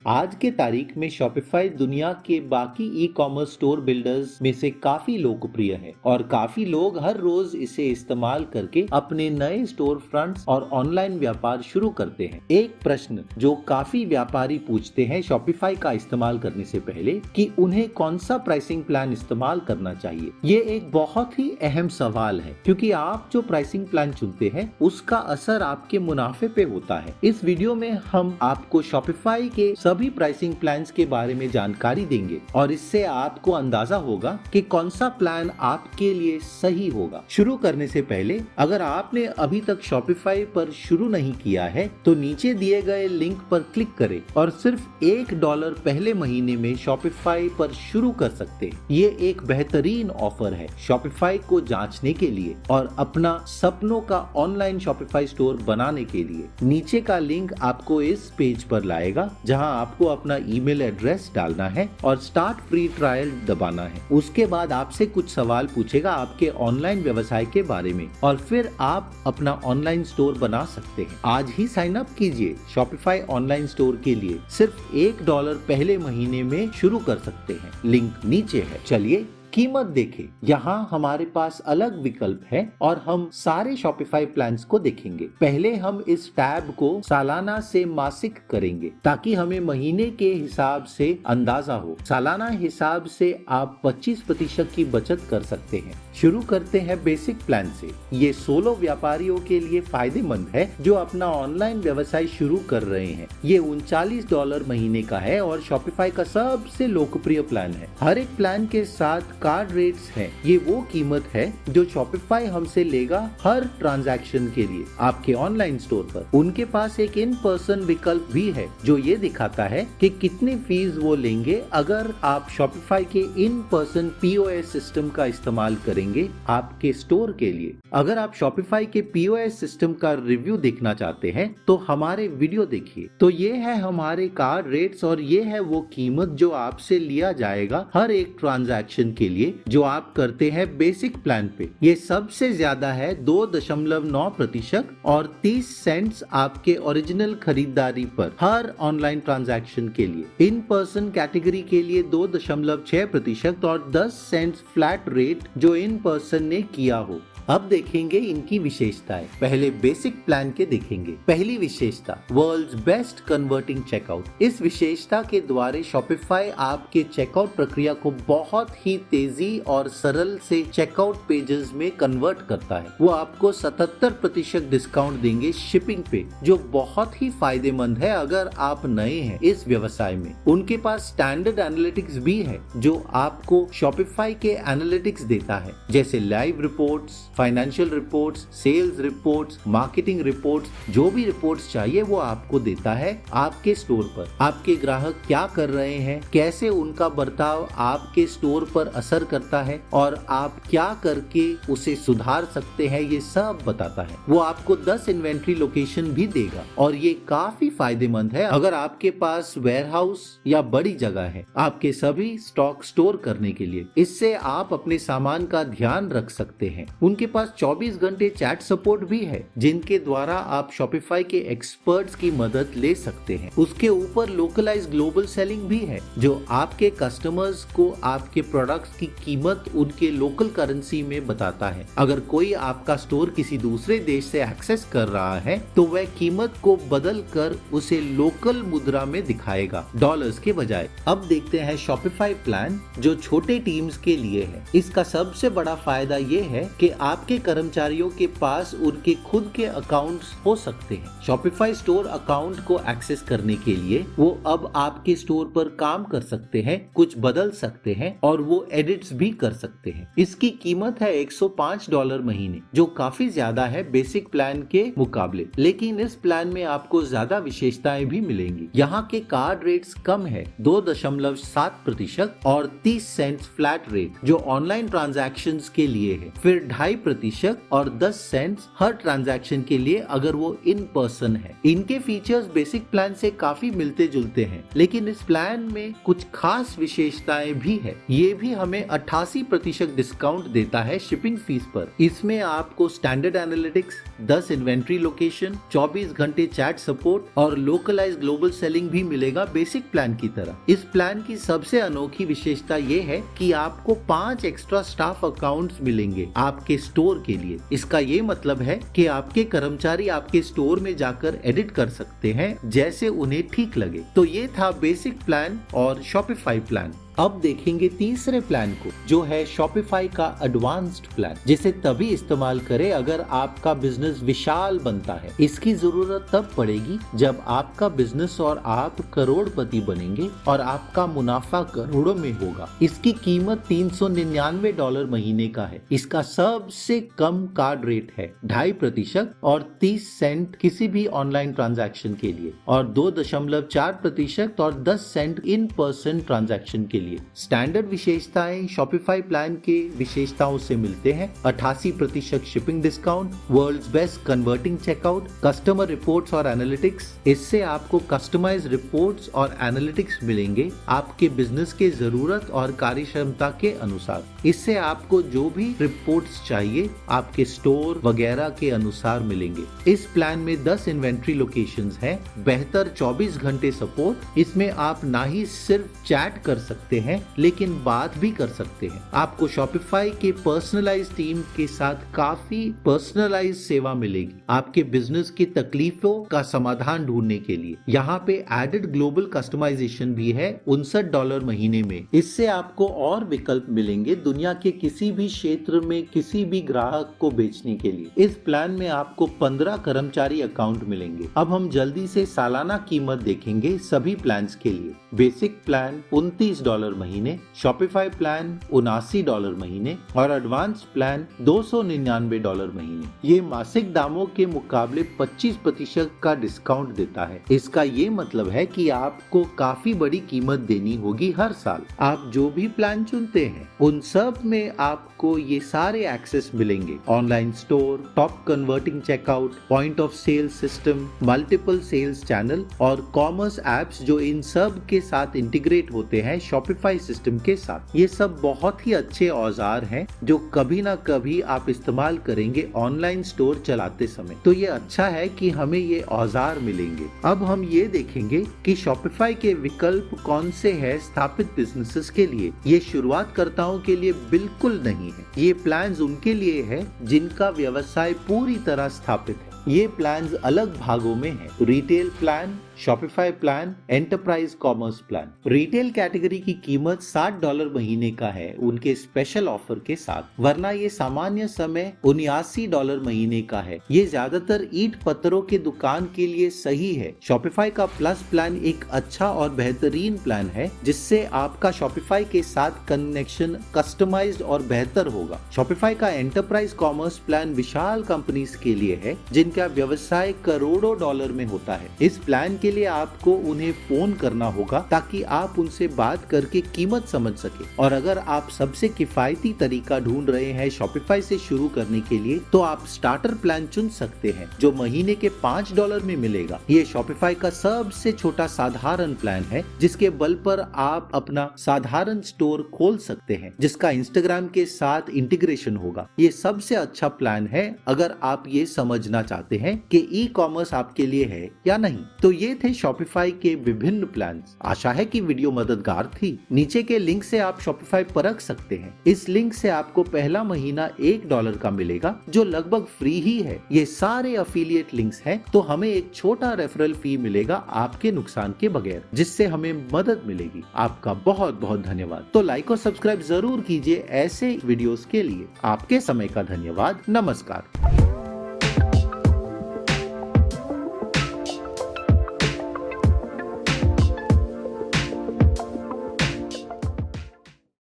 आज के तारीख में शॉपिफाई दुनिया के बाकी ई कॉमर्स स्टोर बिल्डर्स में से काफी लोकप्रिय है और काफी लोग हर रोज इसे इस्तेमाल करके अपने नए स्टोर फ्रंट्स और ऑनलाइन व्यापार शुरू करते हैं। एक प्रश्न जो काफी व्यापारी पूछते हैं शॉपिफाई का इस्तेमाल करने से पहले कि उन्हें कौन सा प्राइसिंग प्लान इस्तेमाल करना चाहिए। ये एक बहुत ही अहम सवाल है क्योंकि आप जो प्राइसिंग प्लान चुनते हैं उसका असर आपके मुनाफे पे होता है। इस वीडियो में हम आपको शॉपिफाई के सभी प्राइसिंग प्लान्स के बारे में जानकारी देंगे और इससे आपको अंदाजा होगा कि कौन सा प्लान आपके लिए सही होगा। शुरू करने से पहले अगर आपने अभी तक शॉपिफाई पर शुरू नहीं किया है तो नीचे दिए गए लिंक पर क्लिक करें और सिर्फ $1 पहले महीने में शॉपिफाई पर शुरू कर सकते हैं। ये एक बेहतरीन ऑफर है शॉपिफाई को जांचने के लिए और अपना सपनों का ऑनलाइन शॉपिफाई स्टोर बनाने के लिए। नीचे का लिंक आपको इस पेज पर लाएगा जहां आपको अपना ईमेल एड्रेस डालना है और स्टार्ट फ्री ट्रायल दबाना है। उसके बाद आपसे कुछ सवाल पूछेगा आपके ऑनलाइन व्यवसाय के बारे में और फिर आप अपना ऑनलाइन स्टोर बना सकते हैं। आज ही साइन अप कीजिए शॉपिफाई ऑनलाइन स्टोर के लिए। सिर्फ $1 पहले महीने में शुरू कर सकते हैं। लिंक नीचे है। चलिए कीमत देखें। यहाँ हमारे पास अलग विकल्प है और हम सारे शॉपिफाई प्लान्स को देखेंगे। पहले हम इस टैब को सालाना से मासिक करेंगे ताकि हमें महीने के हिसाब से अंदाजा हो। सालाना हिसाब से आप 25% की बचत कर सकते हैं। शुरू करते हैं बेसिक प्लान से। ये सोलो व्यापारियों के लिए फायदेमंद है जो अपना ऑनलाइन व्यवसाय शुरू कर रहे हैं। ये $39 महीने का है और शॉपिफाई का सबसे लोकप्रिय प्लान है। हर एक प्लान के साथ कार्ड रेट्स हैं। ये वो कीमत है जो शॉपिफाई हमसे लेगा हर ट्रांजैक्शन के लिए आपके ऑनलाइन स्टोर पर। उनके पास एक इन पर्सन विकल्प भी है जो ये दिखाता है कि कितनी फीस वो लेंगे अगर आप शॉपिफाई के इन पर्सन POS सिस्टम का इस्तेमाल करेंगे आपके स्टोर के लिए। अगर आप शॉपिफाई के POS सिस्टम का रिव्यू देखना चाहते हैं तो हमारे वीडियो देखिए। तो ये है हमारे कार्ड रेट्स और ये है वो कीमत जो आपसे लिया जाएगा हर एक ट्रांजैक्शन के लिए जो आप करते हैं बेसिक प्लान पे। ये सबसे ज्यादा है 2.9% और 30 सेंट्स आपके ओरिजिनल खरीदारी पर हर ऑनलाइन ट्रांजैक्शन के लिए। इन पर्सन कैटेगरी के लिए 2.6% और 10 सेंट्स फ्लैट रेट जो इन पर्सन ने किया हो। अब देखेंगे इनकी विशेषताएं। पहले बेसिक प्लान के देखेंगे। पहली विशेषता वर्ल्ड्स बेस्ट कन्वर्टिंग चेकआउट। इस विशेषता के द्वारा शॉपिफाई आपके चेकआउट प्रक्रिया को बहुत ही तेजी और सरल से चेकआउट पेजेस में कन्वर्ट करता है। वो आपको 77% डिस्काउंट देंगे शिपिंग पे जो बहुत ही फायदेमंद है अगर आप नए हैं इस व्यवसाय में। उनके पास स्टैंडर्ड एनालिटिक्स भी है जो आपको शॉपिफाई के एनालिटिक्स देता है जैसे live reports, financial reports, sales reports, marketing reports. जो भी रिपोर्ट्स चाहिए वो आपको देता है आपके स्टोर पर। आपके ग्राहक क्या कर रहे हैं, कैसे उनका बर्ताव आपके स्टोर पर असर करता है और आप क्या करके उसे सुधार सकते हैं ये सब बताता है। वो आपको 10 इन्वेंट्री लोकेशन भी देगा और ये काफी फायदेमंद है अगर आपके पास वेयरहाउस या बड़ी जगह है आपके सभी स्टॉक स्टोर करने के लिए। इससे आप अपने सामान का ध्यान रख सकते हैं। उनके पास 24 घंटे चैट सपोर्ट भी है जिनके द्वारा आप शॉपिफाई के एक्सपर्ट्स की मदद ले सकते हैं। उसके ऊपर लोकलाइज ग्लोबल सेलिंग भी है जो आपके कस्टमर्स को आपके प्रोडक्ट्स की कीमत उनके लोकल करेंसी में बताता है। अगर कोई आपका स्टोर किसी दूसरे देश से एक्सेस कर रहा है तो वह कीमत को बदल कर उसे लोकल मुद्रा में दिखाएगा डॉलर्स के बजाय। अब देखते हैं शॉपिफाई प्लान जो छोटे टीम्स के लिए है। इसका सबसे बड़ा फायदा ये है कि आपके कर्मचारियों के पास उनके खुद के अकाउंट्स हो सकते हैं। शॉपिफाई स्टोर अकाउंट को एक्सेस करने के लिए वो अब आपके स्टोर पर काम कर सकते हैं, कुछ बदल सकते हैं और वो एडिट्स भी कर सकते हैं। इसकी कीमत है $105 महीने जो काफी ज्यादा है बेसिक प्लान के मुकाबले, लेकिन इस प्लान में आपको ज्यादा विशेषताएं भी मिलेंगी। यहाँ के कार्ड रेट्स कम है 2.7% और 30 सेंट्स फ्लैट रेट जो ऑनलाइन ट्रांजैक्शंस के लिए है। फिर 2.5% और 10 सेंट्स हर ट्रांजैक्शन के लिए अगर वो इन पर्सन है। इनके फीचर्स बेसिक प्लान से काफी मिलते जुलते हैं, लेकिन इस प्लान में कुछ खास विशेषताएं भी है। ये भी हमें 88% डिस्काउंट देता है शिपिंग फीस पर। इसमें आपको स्टैंडर्ड एनालिटिक्स, 10 इन्वेंट्री लोकेशन, 24 घंटे चैट सपोर्ट और लोकलाइज ग्लोबल सेलिंग भी मिलेगा बेसिक प्लान की तरह। इस प्लान की सबसे अनोखी विशेषता ये है कि आपको 5 एक्स्ट्रा स्टाफ अकाउंट्स मिलेंगे आपके स्टोर के लिए। इसका ये मतलब है कि आपके कर्मचारी आपके स्टोर में जाकर एडिट कर सकते हैं जैसे उन्हें ठीक लगे। तो ये था बेसिक प्लान और शॉपिफाई प्लान। अब देखेंगे तीसरे प्लान को, जो है शॉपिफाई का एडवांस्ड प्लान, जिसे तभी इस्तेमाल करें अगर आपका बिजनेस विशाल बनता है। इसकी जरूरत तब पड़ेगी जब आपका बिजनेस और आप करोड़पति बनेंगे और आपका मुनाफा करोड़ों में होगा। इसकी कीमत $399 महीने का है। इसका सबसे कम कार्ड रेट है 2.5% और 30 सेंट किसी भी ऑनलाइन ट्रांजैक्शन के लिए, और 2.4% और 10 सेंट इन पर्सन ट्रांजैक्शन के लिए। स्टैंडर्ड विशेषताएं शॉपिफाई प्लान के विशेषताओं से मिलते हैं। 88% shipping discount, world's best converting checkout, customer reports और एनालिटिक्स। इससे आपको कस्टमाइज रिपोर्ट्स और एनालिटिक्स मिलेंगे आपके बिजनेस के जरूरत और कार्यक्षमता के अनुसार। इससे आपको जो भी रिपोर्ट्स चाहिए आपके स्टोर वगैरह के अनुसार मिलेंगे। इस प्लान में 10 इन्वेंट्री लोकेशंस हैं, बेहतर 24 घंटे सपोर्ट। इसमें आप ना ही सिर्फ चैट कर सकते हैं लेकिन बात भी कर सकते हैं। आपको शॉपिफाई के पर्सनलाइज टीम के साथ काफी पर्सनलाइज सेवा मिलेगी आपके बिजनेस की तकलीफों का समाधान ढूंढने के लिए। यहाँ पे एडेड ग्लोबल कस्टमाइजेशन भी है $59 महीने में। इससे आपको और विकल्प मिलेंगे दुनिया के किसी भी क्षेत्र में किसी भी ग्राहक को बेचने के लिए। इस प्लान में आपको 15 कर्मचारी अकाउंट मिलेंगे। अब हम जल्दी से सालाना कीमत देखेंगे सभी प्लान्स के लिए। बेसिक प्लान $29 महीने, शॉपिफाई प्लान $79 महीने और एडवांस प्लान $299 महीने। ये मासिक दामों के मुकाबले 25% का डिस्काउंट देता है। इसका ये मतलब है कि आपको काफी बड़ी कीमत देनी होगी हर साल। आप जो भी प्लान चुनते हैं उन सब में आपको ये सारे एक्सेस मिलेंगे। Online store, top converting checkout, point of sale system, multiple sales channel और कॉमर्स एप्स जो इन सब के साथ इंटीग्रेट होते हैं शॉपिफाई सिस्टम के साथ। ये सब बहुत ही अच्छे औजार हैं जो कभी ना कभी आप इस्तेमाल करेंगे ऑनलाइन स्टोर चलाते समय। तो ये अच्छा है कि हमें ये औजार मिलेंगे। अब हम ये देखेंगे कि शॉपिफाई के विकल्प कौन से हैं स्थापित बिजनेसेस के लिए। ये शुरुआतकर्ताओं के लिए बिल्कुल नहीं है। ये प्लान्स उनके लिए है जिनका व्यवसाय पूरी तरह स्थापित है। ये प्लान्स अलग भागों में है। Retail plan, Shopify plan, enterprise commerce plan. Retail category की कीमत $60 महीने का है उनके स्पेशल ऑफर के साथ, वरना ये सामान्य समय $79 महीने का है। ये ज्यादातर ईंट पत्थरों के दुकान के लिए सही है। शॉपिफाई का प्लस प्लान एक अच्छा और बेहतरीन प्लान है जिससे आपका शॉपिफाई के साथ कनेक्शन कस्टमाइज्ड और बेहतर होगा। शॉपिफाई का एंटरप्राइज कॉमर्स प्लान विशाल कंपनीज के लिए है जिनका व्यवसाय करोड़ों डॉलर में होता है। इस प्लान के लिए आपको उन्हें फोन करना होगा ताकि आप उनसे बात करके कीमत समझ सके। और अगर आप सबसे किफायती तरीका ढूंढ रहे हैं शॉपिफाई से शुरू करने के लिए तो आप स्टार्टर प्लान चुन सकते हैं जो महीने के $5 में मिलेगा। ये शॉपिफाई का सबसे छोटा साधारण प्लान है जिसके बल पर आप अपना साधारण स्टोर खोल सकते हैं जिसका इंस्टाग्राम के साथ इंटीग्रेशन होगा। ये सबसे अच्छा प्लान है अगर आप ये समझना चाहते हैं कि ई कॉमर्स आपके लिए है या नहीं। तो ये थे शॉपिफाई के विभिन्न प्लान्स। आशा है कि वीडियो मददगार थी। नीचे के लिंक से आप शॉपिफाई परख सकते हैं। इस लिंक से आपको पहला महीना $1 का मिलेगा जो लगभग फ्री ही है। ये सारे अफिलिएट लिंक्स हैं तो हमें एक छोटा रेफरल फी मिलेगा आपके नुकसान के बगैर, जिससे हमें मदद मिलेगी। आपका बहुत बहुत धन्यवाद। तो लाइक और सब्सक्राइब जरूर कीजिए ऐसे वीडियोस के लिए। आपके समय का धन्यवाद। नमस्कार।